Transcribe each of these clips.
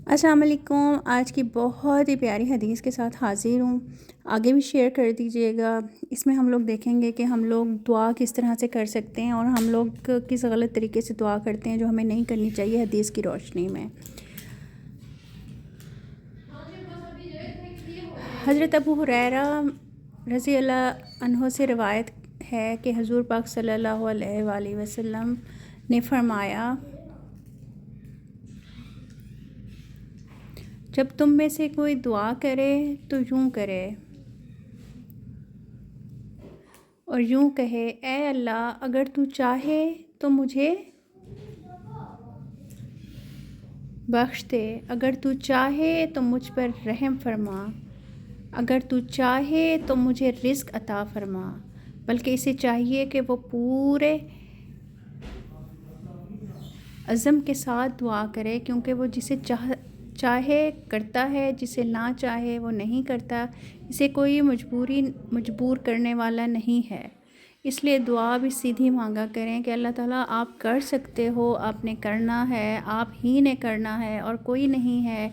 السلام علیکم۔ آج کی بہت ہی پیاری حدیث کے ساتھ حاضر ہوں، آگے بھی شیئر کر دیجئے گا۔ اس میں ہم لوگ دیکھیں گے کہ ہم لوگ دعا کس طرح سے کر سکتے ہیں اور ہم لوگ کس غلط طریقے سے دعا کرتے ہیں جو ہمیں نہیں کرنی چاہیے حدیث کی روشنی میں۔ حضرت ابو ہریرہ رضی اللہ عنہ سے روایت ہے کہ حضور پاک صلی اللہ علیہ وآلہ وسلم نے فرمایا، جب تم میں سے کوئی دعا کرے تو یوں کرے اور یوں کہے، اے اللہ اگر تو چاہے تو مجھے بخش دے، اگر تو چاہے تو مجھ پر رحم فرما، اگر تو چاہے تو مجھے رزق عطا فرما۔ بلکہ اسے چاہیے کہ وہ پورے عزم کے ساتھ دعا کرے، کیونکہ وہ جسے چاہے کرتا ہے، جسے نہ چاہے وہ نہیں کرتا۔ اسے کوئی مجبور کرنے والا نہیں ہے۔ اس لیے دعا بھی سیدھی مانگا کریں کہ اللہ تعالیٰ آپ کر سکتے ہو، آپ نے کرنا ہے، آپ ہی نے کرنا ہے اور کوئی نہیں ہے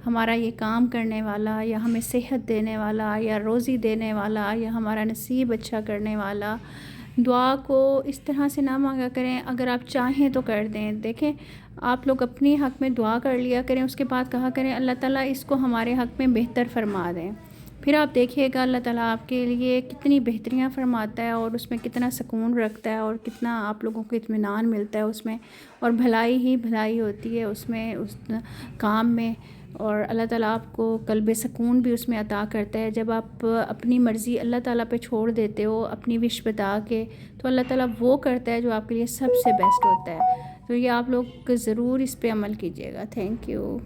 ہمارا یہ کام کرنے والا یا ہمیں صحت دینے والا یا روزی دینے والا یا ہمارا نصیب اچھا کرنے والا۔ دعا کو اس طرح سے نہ مانگا کریں، اگر آپ چاہیں تو کر دیں۔ دیکھیں، آپ لوگ اپنی حق میں دعا کر لیا کریں، اس کے بعد کہا کریں اللہ تعالیٰ اس کو ہمارے حق میں بہتر فرما دیں۔ پھر آپ دیکھیے گا اللہ تعالیٰ آپ کے لیے کتنی بہتریاں فرماتا ہے اور اس میں کتنا سکون رکھتا ہے اور کتنا آپ لوگوں کو اطمینان ملتا ہے اس میں، اور بھلائی ہی بھلائی ہوتی ہے اس میں، اس کام میں، اور اللہ تعالیٰ آپ کو قلب سکون بھی اس میں عطا کرتا ہے۔ جب آپ اپنی مرضی اللہ تعالیٰ پہ چھوڑ دیتے ہو اپنی وش بتا کے، تو اللہ تعالیٰ وہ کرتا ہے جو آپ کے لیے سب سے بیسٹ ہوتا ہے۔ تو یہ آپ لوگ ضرور اس پہ عمل کیجیے گا۔ Thank you.